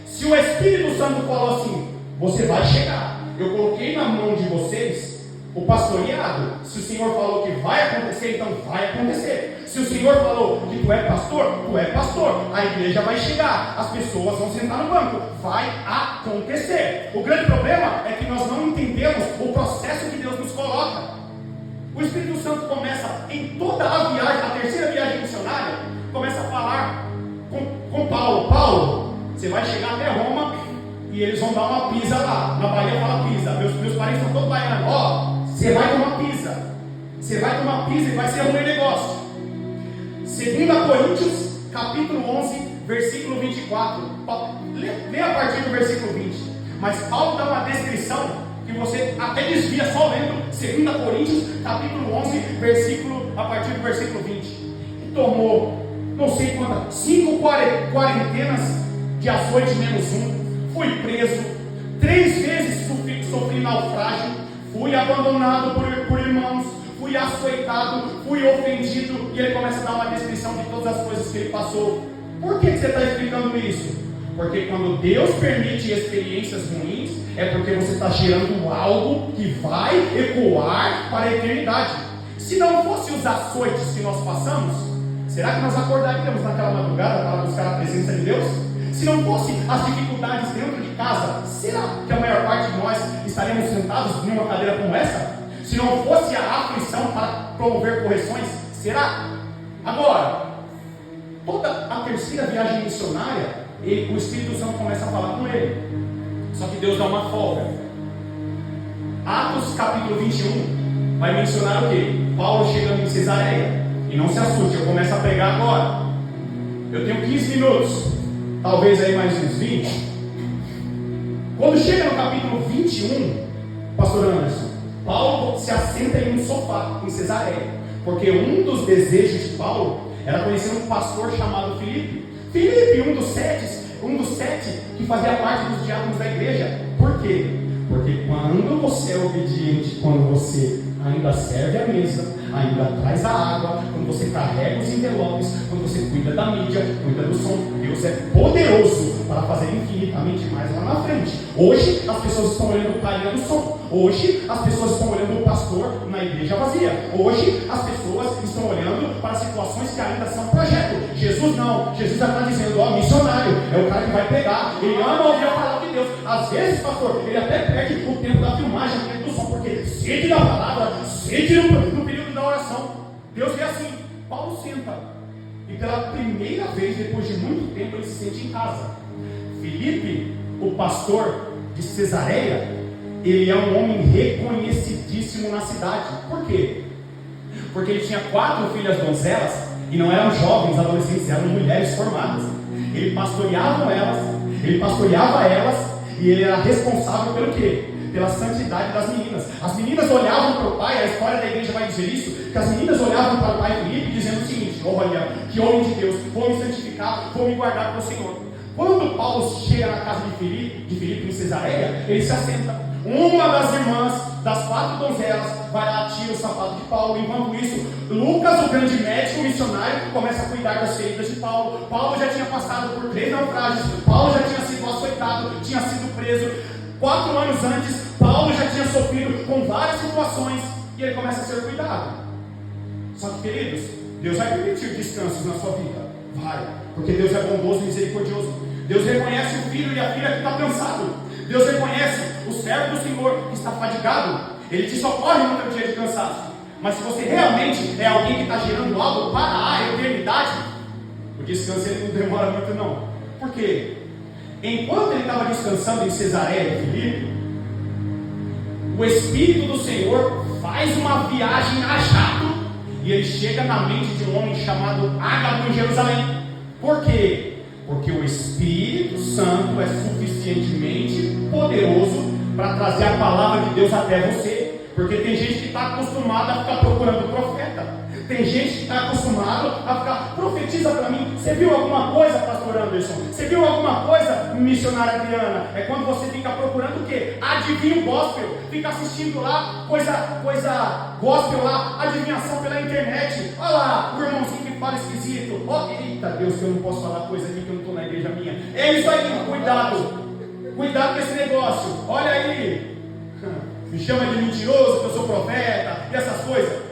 Se o Espírito Santo falou assim, você vai chegar, eu coloquei na mão de vocês o pastoreado. Se o Senhor falou que vai acontecer, então vai acontecer. Se o Senhor falou que tu é pastor, a igreja vai chegar, as pessoas vão sentar no banco, vai acontecer. O grande problema é que nós não entendemos o processo que Deus nos coloca. O Espírito Santo começa em toda a viagem, a terceira viagem missionária, começa a falar com Paulo. Paulo, você vai chegar até Roma e eles vão dar uma pizza lá. Na Bahia fala pizza. Meus parentes estão todos baianos. Ó, você vai tomar pizza. Você vai tomar pizza e vai ser um negócio. 2 Coríntios, capítulo 11, versículo 24. Lê a partir do versículo 20. Mas Paulo dá uma descrição que você até desvia só lendo 2 Coríntios, capítulo 11, a partir do versículo 20. E tomou, não sei quantas, 5 quarentenas de açoite menos um. Fui preso, 3 vezes sofri naufrágio, fui abandonado por irmãos, fui açoitado, fui ofendido. E ele começa a dar uma descrição de todas as coisas que ele passou. Por que você está explicando isso? Porque quando Deus permite experiências ruins, é porque você está gerando algo que vai ecoar para a eternidade. Se não fosse os açoites que nós passamos, será que nós acordaríamos naquela madrugada para buscar a presença de Deus? Se não fosse as dificuldades dentro de casa, será que a maior parte de nós estaríamos sentados em uma cadeira como essa? Se não fosse a aflição para promover correções, será? Agora, toda a terceira viagem missionária, o Espírito Santo começa a falar com ele. Só que Deus dá uma folga. Atos capítulo 21 vai mencionar o quê? Paulo chegando em Cesareia. E não se assuste, eu começo a pregar agora. Eu tenho 15 minutos, talvez aí mais uns 20. Quando chega no capítulo 21, pastor Anderson, Paulo se assenta em um sofá em Cesareia, porque um dos desejos de Paulo era conhecer um pastor chamado Filipe. Filipe, um dos sete que fazia parte dos diáconos da igreja. Por quê? Porque quando você é obediente, quando você ainda serve a mesa, ainda traz a água, quando você carrega os envelopes, quando você cuida da mídia, cuida do som, Deus é poderoso para fazer infinitamente mais lá na frente. Hoje as pessoas estão olhando o carinha do som. Hoje as pessoas estão olhando o pastor na igreja vazia. Hoje as pessoas estão olhando para situações que ainda são projeto. Jesus não. Jesus já está dizendo, ó, missionário, é o cara que vai pregar. Ele ama ouvir a palavra de Deus. Às vezes, pastor, ele até perde o tempo da filmagem, o tempo do som, porque sede da palavra, sede no período da oração. Deus vê assim. Paulo senta. E pela primeira vez, depois de muito tempo, ele se sente em casa. Filipe, o pastor de Cesareia, ele é um homem reconhecidíssimo na cidade. Por quê? Porque ele tinha 4 filhas donzelas, e não eram jovens, adolescentes, eram mulheres formadas. Ele pastoreava elas, e ele era responsável pelo quê? Pela santidade das meninas. As meninas olhavam para o pai, a história da igreja vai dizer isso, que as meninas olhavam para o pai Filipe dizendo o seguinte: olha, que homem de Deus, vou me santificar, vou me guardar para o Senhor. Quando Paulo chega na casa de Filipe em Cesareia, ele se assenta. Uma das irmãs, das 4 donzelas, vai lá, tira o sapato de Paulo. Enquanto isso, Lucas, o grande médico missionário, começa a cuidar das feridas de Paulo. Paulo já tinha passado por 3 naufrágios. Paulo já tinha sido açoitado, tinha sido preso. 4 anos antes, Paulo já tinha sofrido com várias situações. E ele começa a ser cuidado. Só que, queridos, Deus vai permitir descansos na sua vida. Vai, porque Deus é bondoso e misericordioso. Deus reconhece o filho e a filha que está cansado. Deus reconhece o servo do Senhor que está fadigado. Ele te socorre no teu dia de cansaço. Mas se você realmente é alguém que está gerando algo para a eternidade, o descanso ele não demora muito não. Por quê? Enquanto ele estava descansando em Cesareia de Filipe, o Espírito do Senhor faz uma viagem a jato e ele chega na mente de um homem chamado Ágabo em Jerusalém. Por quê? Porque o Espírito Santo é suficientemente poderoso para trazer a palavra de Deus até você. Porque tem gente que está acostumada a ficar procurando profeta. Tem gente que está acostumado a ficar, profetiza para mim. Você viu alguma coisa, pastor Anderson? Você viu alguma coisa, missionária Adriana? É quando você fica procurando o quê? Adivinho gospel. Fica assistindo lá, coisa gospel lá, adivinhação pela internet. Olha lá, o irmãozinho que fala esquisito. Oh, eita Deus, que eu não posso falar coisa aqui que eu não estou na igreja minha. É isso aí, cuidado. Cuidado com esse negócio. Olha aí. Me chama de mentiroso, que eu sou profeta, e essas coisas.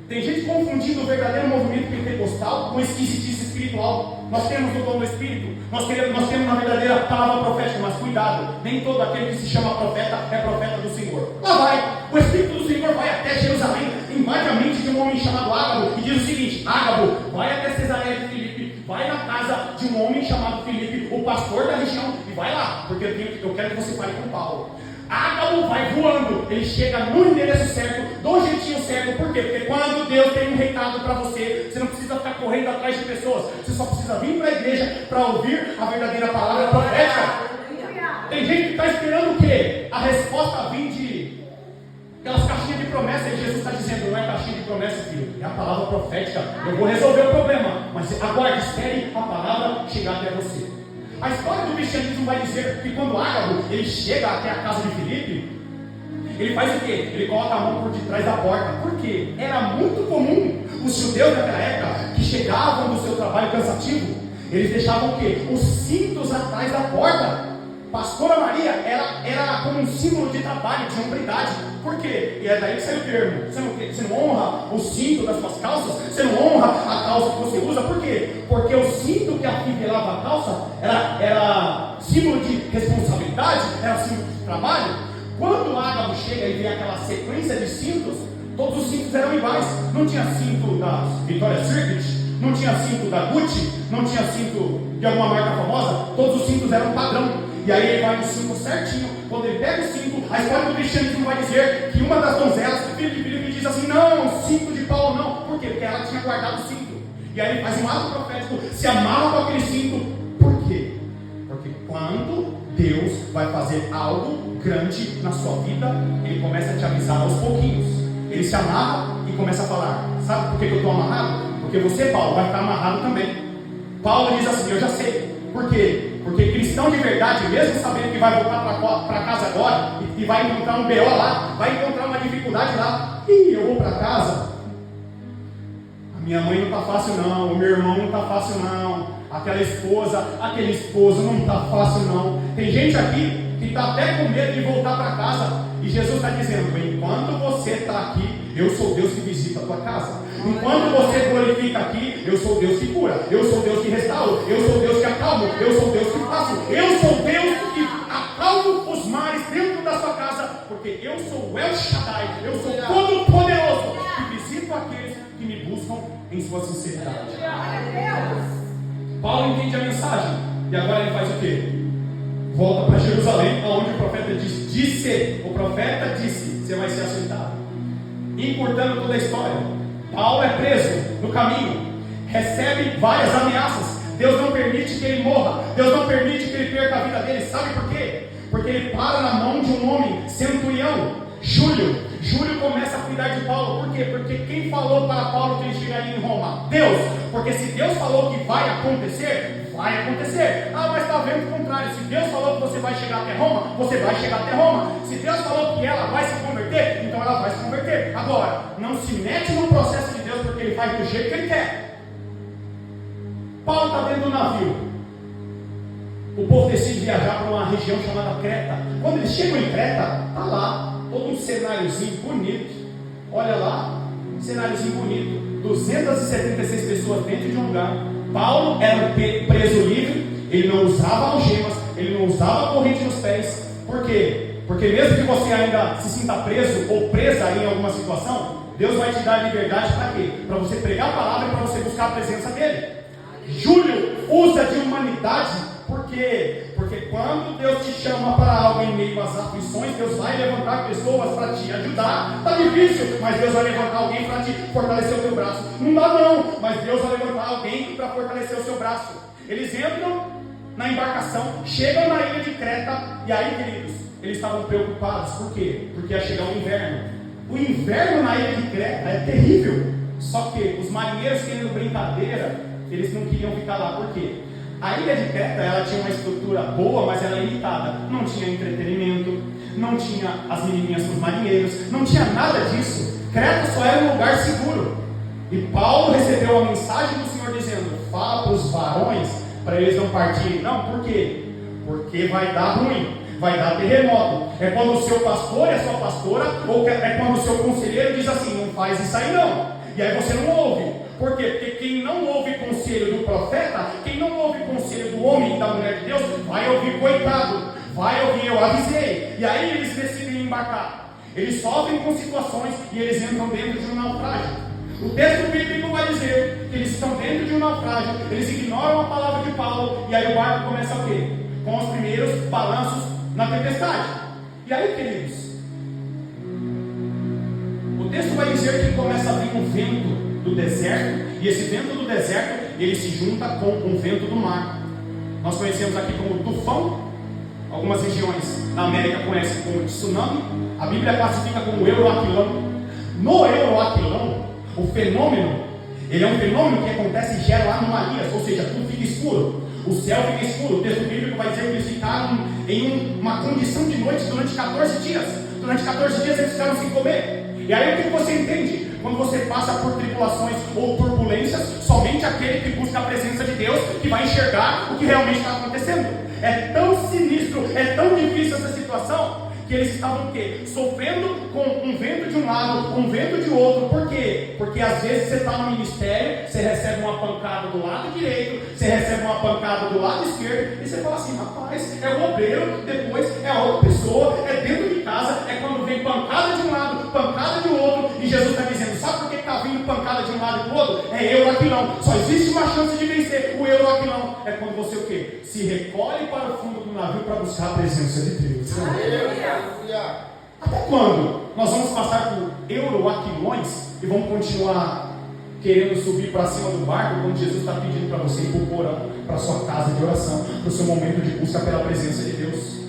Tem gente confundindo o verdadeiro movimento pentecostal com esquisitice espiritual. Nós temos o dom do Espírito, nós temos uma verdadeira palavra profética, mas cuidado, nem todo aquele que se chama profeta é profeta do Senhor. Lá vai, o Espírito do Senhor vai até Jerusalém, invade a mente de um homem chamado Ágabo e diz o seguinte: Ágabo, vai até Cesareia de Filipe, vai na casa de um homem chamado Filipe, o pastor da região, e vai lá, porque eu quero que você fale com Paulo. Ágabo vai voando, ele chega no endereço certo, do jeitinho certo. Por quê? Porque quando Deus tem um recado para você, você não precisa ficar correndo atrás de pessoas, você só precisa vir para a igreja para ouvir a verdadeira palavra profética. Tem gente que está esperando o quê? A resposta vir de aquelas caixinhas de promessa. E Jesus está dizendo: não é caixinha de promessa, filho, é a palavra profética. Eu vou resolver o problema, mas aguarde, espere a palavra chegar até você. A história do cristianismo vai dizer que quando Ágabo ele chega até a casa de Filipe, ele faz o quê? Ele coloca a mão por detrás da porta. Por quê? Era muito comum os judeus daquela época que chegavam do seu trabalho cansativo, eles deixavam o quê? Os cintos atrás da porta. Pastora Maria era como um símbolo de trabalho, de hombridade. Por quê? E é daí que sai o termo. Você não honra o cinto das suas calças, você não honra a calça que você usa. Por quê? Porque o cinto que afivelava a calça era símbolo de responsabilidade, era símbolo de trabalho. Quando o Ágabo chega e vê aquela sequência de cintos, todos os cintos eram iguais. Não tinha cinto da Victoria's Secret, não tinha cinto da Gucci, não tinha cinto de alguma marca famosa. Todos os cintos eram padrão. E aí ele vai no cinto certinho. Quando ele pega o cinto, a história do cristianismo vai dizer que uma das donzelas, filho de Filipe, diz assim: não, cinto de Paulo não. Por quê? Porque ela tinha guardado o cinto. E aí ele faz um ato profético, se amarra com aquele cinto. Por quê? Porque quando Deus vai fazer algo grande na sua vida, Ele começa a te avisar aos pouquinhos. Ele se amarra e começa a falar: sabe por que eu estou amarrado? Porque você, Paulo, vai ficar amarrado também. Paulo diz assim: eu já sei. Por quê? Porque cristão de verdade, mesmo sabendo que vai voltar para casa agora e vai encontrar um BO lá, vai encontrar uma dificuldade lá, e eu vou para casa, a minha mãe não está fácil não, o meu irmão não está fácil não, aquele esposo não está fácil não. Tem gente aqui que está até com medo de voltar para casa, e Jesus está dizendo: enquanto você está aqui, eu sou Deus que visita a tua casa. Enquanto você glorifica aqui, eu sou Deus que cura, eu sou Deus que restaura, eu sou Deus que acalma, eu sou Deus que faço, eu sou Deus que acalmo os mares dentro da sua casa, porque eu sou o El Shaddai, eu sou todo-poderoso, que visito aqueles que me buscam em sua sinceridade. Paulo entende a mensagem, e agora ele faz o quê? Volta para Jerusalém, onde o profeta disse, o profeta disse: você vai ser açoitado. Encurtando toda a história, Paulo é preso no caminho, recebe várias ameaças. Deus não permite que ele morra, Deus não permite que ele perca a vida dele. Sabe por quê? Porque ele para na mão de um homem, centurião, Júlio. Júlio começa a cuidar de Paulo. Por quê? Porque quem falou para Paulo que ele chegaria em Roma? Deus. Porque se Deus falou que vai acontecer, vai acontecer. Ah, mas está vendo o contrário. Se Deus falou que você vai chegar até Roma, você vai chegar até Roma. Se Deus falou que ela vai se converter, então ela vai se converter. Agora, não se mete no processo de Deus, porque Ele faz do jeito que Ele quer. Paulo está dentro do navio. O povo decide viajar para uma região chamada Creta. Quando eles chegam em Creta, está lá todo um cenáriozinho bonito. Olha lá, um cenáriozinho bonito. 276 pessoas dentro de um lugar. Paulo era um preso livre. Ele não usava algemas, ele não usava corrente nos pés. Por quê? Porque mesmo que você ainda se sinta preso ou presa em alguma situação, Deus vai te dar liberdade para quê? Para você pregar a palavra e para você buscar a presença dele. Júlio usa de humanidade. Por quê? Porque quando Deus te chama para algo em meio às aflições, Deus vai levantar pessoas para te ajudar. Está difícil, mas Deus vai levantar alguém para te fortalecer o teu braço. Não dá não, mas Deus vai levantar alguém para fortalecer o seu braço. Eles entram na embarcação, chegam na ilha de Creta, e aí, queridos, eles estavam preocupados. Por quê? Porque ia chegar o inverno. O inverno na ilha de Creta é terrível. Só que os marinheiros, querendo brincadeira, eles não queriam ficar lá. Por quê? A ilha de Creta, ela tinha uma estrutura boa, mas ela é limitada. Não tinha entretenimento, não tinha as menininhas para os marinheiros, não tinha nada disso. Creta só era um lugar seguro. E Paulo recebeu a mensagem do Senhor dizendo: fala para os varões, para eles não partirem. Não, por quê? Porque vai dar ruim, vai dar terremoto. É quando o seu pastor e a sua pastora, ou é quando o seu conselheiro diz assim: não faz isso aí não. E aí você não ouve. Por quê? Porque quem não ouve conselho do profeta, quem não ouve conselho do homem e da mulher de Deus, vai ouvir coitado, vai ouvir eu avisei. E aí eles decidem embarcar. Eles sofrem com situações e eles entram dentro de um naufrágio. O texto bíblico vai dizer que eles estão dentro de um naufrágio, eles ignoram a palavra de Paulo, e aí o barco começa o quê? Com os primeiros balanços na tempestade. E aí, queridos, o texto vai dizer que começa a vir um vento do deserto, e esse vento do deserto, ele se junta com um vento do mar. Nós conhecemos aqui como tufão, algumas regiões na América conhecem como tsunami, a Bíblia classifica como euroaquilão. No euroaquilão, o fenômeno, ele é um fenômeno que acontece e gera anomalias, ou seja, tudo fica escuro, o céu fica escuro. O texto bíblico vai dizer que eles ficaram em uma condição de noite durante 14 dias. Durante 14 dias eles ficaram sem comer. E aí o que você entende? Quando você passa por tribulações ou turbulências, somente aquele que busca a presença de Deus que vai enxergar o que realmente está acontecendo. É tão sinistro, é tão difícil essa situação, que eles estavam o quê? Sofrendo com um vento de um lado, um vento de outro. Por quê? Porque às vezes você está no ministério, você recebe uma pancada do lado direito, você recebe uma pancada do lado esquerdo, e você fala assim, rapaz, é o obreiro, depois é a outra pessoa, é dentro de casa, é quando vem pancada de um lado, pancada de outro, e Jesus está dizendo, sabe por que está vindo pancada de um lado e do outro? É euroaquilão. Só existe uma chance de vencer o euroaquilão. É quando você o quê? Se recolhe para o fundo do navio para buscar a presença de Deus. Até quando nós vamos passar por euroaquilões e vamos continuar querendo subir para cima do barco quando Jesus está pedindo para você ir para o porão, para a sua casa de oração, para o seu momento de busca pela presença de Deus?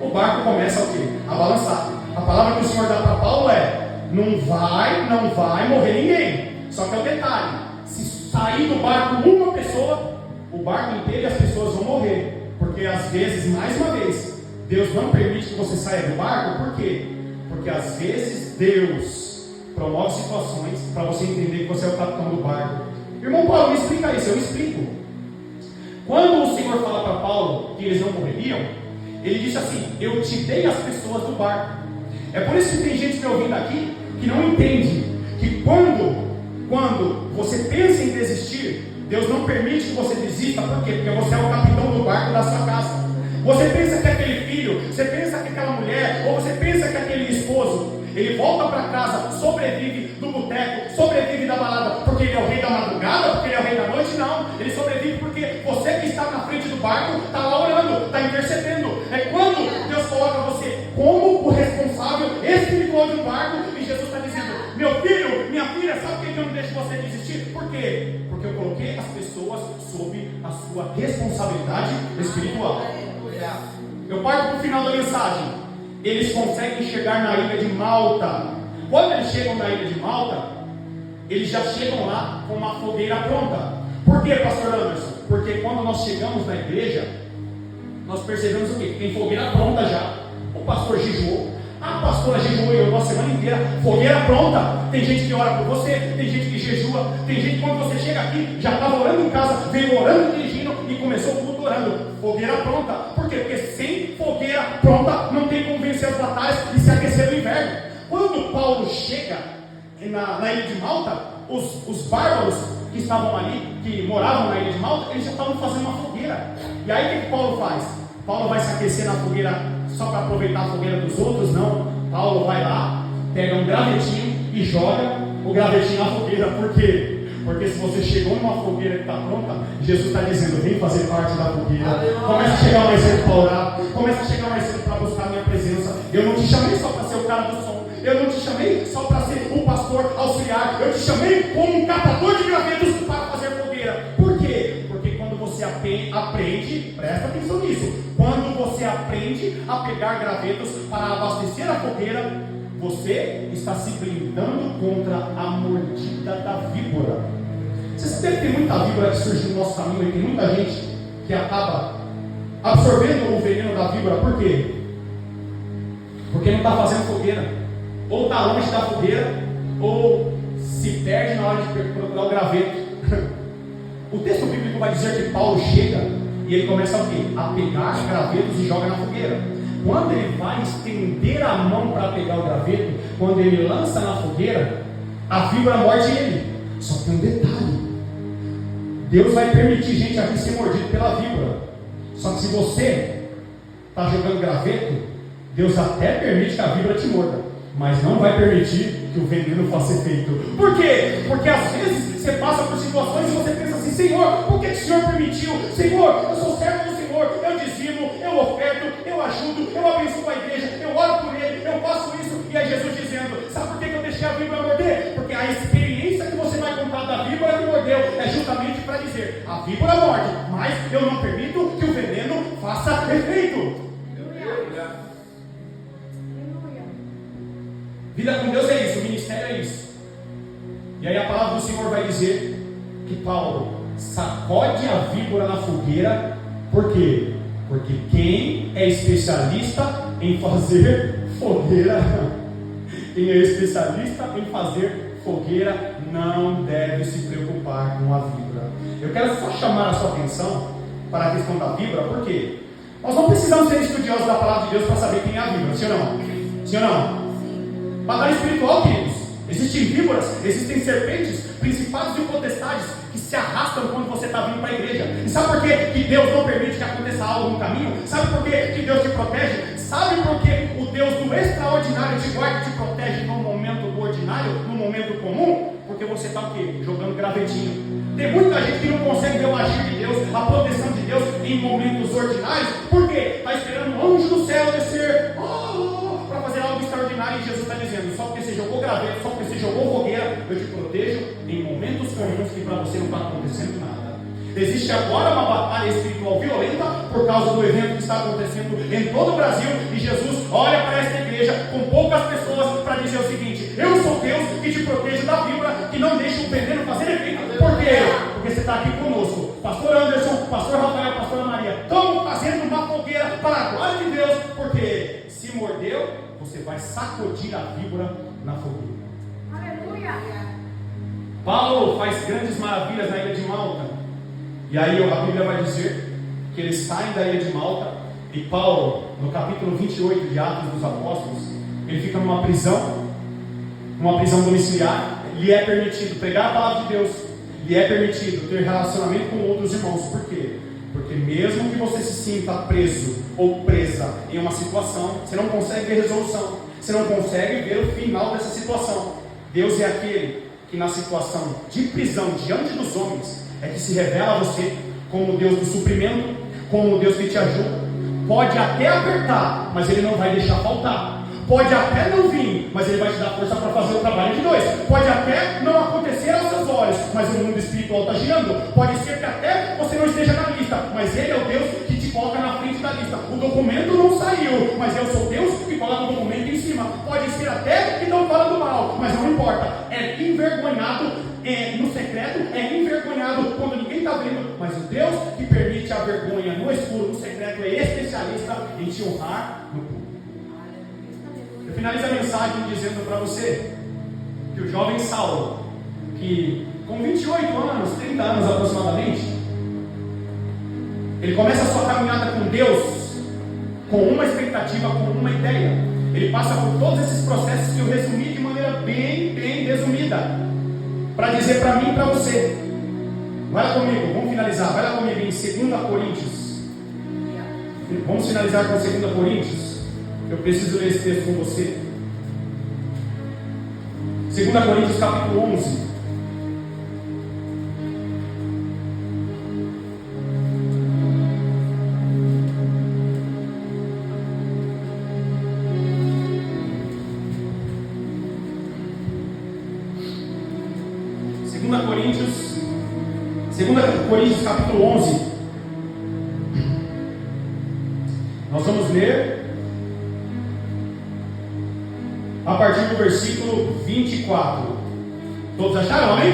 O barco começa o quê? A balançar. A palavra que o Senhor dá para Paulo é: não vai morrer ninguém. Só que é o detalhe: se sair do barco uma pessoa, o barco inteiro e as pessoas vão morrer. Porque às vezes, mais uma vez, Deus não permite que você saia do barco. Por quê? Porque às vezes Deus promove situações para você entender que você é o capitão do barco. Irmão Paulo, me explica isso. Eu explico. Quando o Senhor fala para Paulo que eles não morreriam, ele disse assim: eu te dei as pessoas do barco. É por isso que tem gente me ouvindo aqui que não entende que quando você pensa em desistir, Deus não permite que você desista. Por quê? Porque você é o capitão do barco da sua casa. Você pensa que aquele filho, você pensa que aquela mulher, ou você pensa que aquele esposo, ele volta para casa, sobrevive do boteco, sobrevive da balada, porque ele é o rei da madrugada, porque ele é o rei da noite? Não, ele sobrevive porque você que está na frente do barco, está lá orando, está intercedendo. É quando Deus coloca você como o responsável espiritual de um barco, e Jesus está dizendo: meu filho, minha filha, sabe por que eu não deixo você desistir? Por quê? Porque eu coloquei as pessoas sob a sua responsabilidade espiritual. Eu parto para o final da mensagem. Eles conseguem chegar na ilha de Malta. Quando eles chegam na ilha de Malta, eles já chegam lá com uma fogueira pronta. Por quê, pastor Anderson? Porque quando nós chegamos na igreja, nós percebemos o quê? Tem fogueira pronta já. O pastor jejuou, a pastora jejuou e orou a semana inteira. Fogueira pronta. Tem gente que ora por você, tem gente que jejua, tem gente que quando você chega aqui, já estava orando em casa, veio orando, dirigindo e começou o culto orando. Fogueira pronta. Por quê? Porque sem fogueira pronta não tem como vencer as batalhas e se aquecer no inverno. Quando Paulo chega na ilha de Malta, os bárbaros que estavam ali, que moravam na ilha de Malta, eles já estavam fazendo uma fogueira. E aí o que Paulo faz? Paulo vai se aquecer na fogueira só para aproveitar a fogueira dos outros? Não. Paulo vai lá, pega um gravetinho e joga o gravetinho na fogueira. Por quê? Porque se você chegou numa fogueira que está pronta, Jesus está dizendo: vem fazer parte da fogueira. Começa a chegar mais cedo para orar, começa a chegar mais cedo para buscar a minha presença. Eu não te chamei só para ser o cara do som, eu não te chamei só para ser um pastor auxiliar, eu te chamei como um catador de gravetos para fazer fogueira. Por quê? Porque quando você aprende, presta atenção nisso, quando você aprende a pegar gravetos para abastecer a fogueira, você está se blindando contra a mordida da víbora. Você deve ter muita víbora que surge no nosso caminho, e tem muita gente que acaba absorvendo o veneno da víbora. Por quê? Porque não está fazendo fogueira, ou está longe da fogueira, ou se perde na hora de procurar o graveto. O texto bíblico vai dizer que Paulo chega e ele começa a quê? A pegar gravetos e joga na fogueira. Quando ele vai estender a mão para pegar o graveto, quando ele lança na fogueira, a víbora morde ele. Só tem um detalhe: Deus vai permitir gente aqui ser mordido pela víbora. Só que se você está jogando graveto, Deus até permite que a víbora te morda. mas não vai permitir que o veneno faça efeito. Por quê? Porque às vezes você passa por situações e você pensa assim: Senhor, por que o Senhor permitiu? Senhor, eu sou servo do Senhor, eu dizimo, eu oferto, eu ajudo, eu abençoo a igreja, eu oro por ele, eu faço isso. E aí Jesus dizendo: sabe por que eu deixei a víbora morder? Porque a experiência que você vai contar da víbora que mordeu é justamente para dizer: a víbora morde, mas eu não permito que o veneno faça efeito. Vida com Deus é isso, o ministério é isso. E aí a palavra do Senhor vai dizer que Paulo sacode a víbora na fogueira. Por quê? Porque quem é especialista em fazer fogueira, quem é especialista em fazer fogueira, não deve se preocupar com a víbora. Eu quero só chamar a sua atenção para a questão da víbora. Por quê? Nós não precisamos ser estudiosos da palavra de Deus para saber quem é a víbora, sim ou não? Sim ou não? Batalha espiritual, queridos. Existem víboras, existem serpentes, principados e potestades que se arrastam quando você está vindo para a igreja. E sabe por quê que Deus não permite que aconteça algo no caminho? Sabe por quê que Deus te protege? Sabe por quê o Deus do extraordinário te guarda e te protege no momento do ordinário, no momento comum? Porque você está o quê? Jogando gravetinho. Tem muita gente que não consegue ver o agir de Deus, a proteção de Deus em momentos ordinários. Por quê? Está esperando o anjo do céu descer para fazer algo extraordinário. E Jesus está dizendo: só porque você jogou graveto, só porque você jogou fogueira, eu te protejo em momentos comuns que para você não está acontecendo nada. Existe agora uma batalha espiritual violenta por causa do evento que está acontecendo em todo o Brasil. E Jesus olha para esta igreja com poucas pessoas para dizer o seguinte: eu sou Deus que te protejo da víbora, que não deixa o veneno fazer efeito. Por quê? Porque você está aqui conosco. Pastor Anderson, Pastor Rafael, Pastora Maria, estamos fazendo uma fogueira para a glória de Deus. Porque se mordeu, você vai sacudir a víbora na fogueira. Aleluia! Paulo faz grandes maravilhas na ilha de Malta. E aí a Bíblia vai dizer que eles saem da ilha de Malta. E Paulo, no capítulo 28 de Atos dos Apóstolos, ele fica numa prisão domiciliar. Lhe é permitido pregar a palavra de Deus, lhe é permitido ter relacionamento com outros irmãos. Por quê? Porque mesmo que você se sinta preso ou presa em uma situação, você não consegue ver resolução, você não consegue ver o final dessa situação. Deus é aquele que na situação de prisão diante dos homens é que se revela a você como o Deus do suprimento, como o Deus que te ajuda. Pode até apertar, mas Ele não vai deixar faltar. Pode até não vir, mas Ele vai te dar força para fazer o trabalho de dois. Pode até não acontecer aos seus olhos, mas o mundo espiritual está girando. Pode ser que até você não esteja na lista, mas Ele é o Deus que te coloca na frente da lista. O documento não saiu, mas eu sou Deus que coloca o documento em cima. Pode ser até que estão falando mal, mas não importa. É envergonhado no secreto, é envergonhado quando ninguém está vendo. Mas o Deus que permite a vergonha no escuro, no secreto, é especialista em te honrar no público. Eu finalizo a mensagem dizendo para você que o jovem Saulo, que com 28 anos, 30 anos aproximadamente, ele começa a sua caminhada com Deus com uma expectativa, com uma ideia. Ele passa por todos esses processos que eu resumi de maneira bem resumida, para dizer para mim e para você. Vai lá comigo, vamos finalizar. Vai lá comigo em 2 Coríntios. Vamos finalizar com 2 Coríntios. Eu preciso ler esse texto com você. 2 Coríntios capítulo 11. Coríntios capítulo 11. Nós vamos ler a partir do versículo 24. Todos acharam, amém?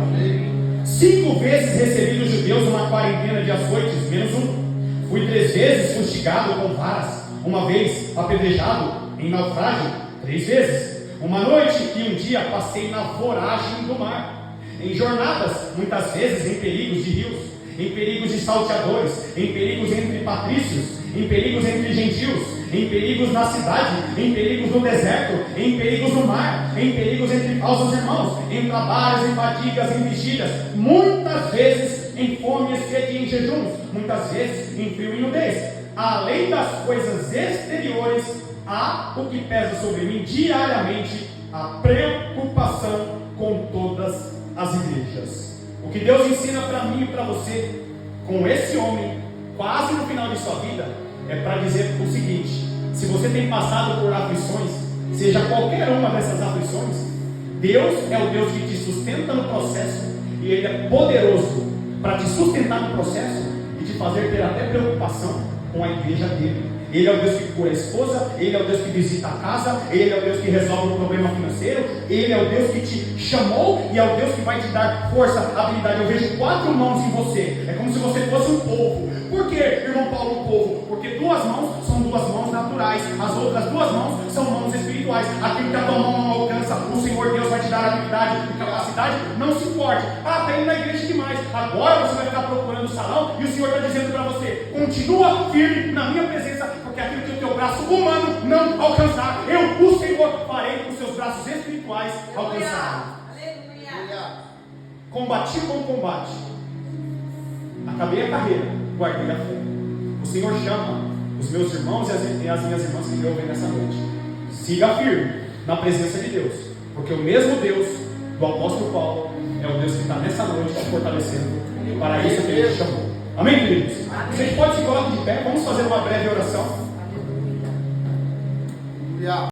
Amém. 5 vezes recebi dos judeus uma quarentena de açoites, menos um. Fui 3 vezes fustigado com varas, uma vez apedrejado em naufrágio 3 vezes. Uma noite e um dia passei na voragem do mar, em jornadas, muitas vezes em perigos de rios, em perigos de salteadores, em perigos entre patrícios, em perigos entre gentios, em perigos na cidade, em perigos no deserto, em perigos no mar, em perigos entre falsos irmãos, em trabalhos, em fadigas, em vigílias, muitas vezes em fome e sede e em jejuns, muitas vezes em frio e nudez. além das coisas exteriores, há o que pesa sobre mim diariamente, a preocupação com todas as igrejas. O que Deus ensina para mim e para você, com esse homem, quase no final de sua vida, é para dizer o seguinte: se você tem passado por aflições, seja qualquer uma dessas aflições, Deus é o Deus que te sustenta no processo, e Ele é poderoso para te sustentar no processo e te fazer ter até preocupação com a igreja dele. Ele é o Deus que cura a esposa, Ele é o Deus que visita a casa, Ele é o Deus que resolve o problema financeiro, Ele é o Deus que te chamou e é o Deus que vai te dar força, habilidade. Eu vejo 4 mãos em você, é como se você fosse um povo. Por que, irmão Paulo, um povo? Porque 2 mãos são 2 mãos naturais, as outras 2 mãos são mãos espirituais. Aquilo que a tua mão não alcança, o Senhor Deus vai te dar habilidade e capacidade. Não se importe, está indo na igreja demais, agora você vai ficar procurando o salão, e o Senhor está dizendo para você: continua firme na minha presença, porque aquilo que o teu braço humano não alcançar, eu, o Senhor, farei com os seus braços espirituais alcançar. Combati o bom combate, acabei a carreira, guardei a fé. O Senhor chama os meus irmãos e as minhas irmãs que me ouvem nessa noite: siga firme na presença de Deus, porque o mesmo Deus do apóstolo Paulo é o Deus que está nessa noite te fortalecendo para isso que Ele te chamou. Amém, queridos? Vocês podem se colocar de pé, vamos fazer uma breve oração.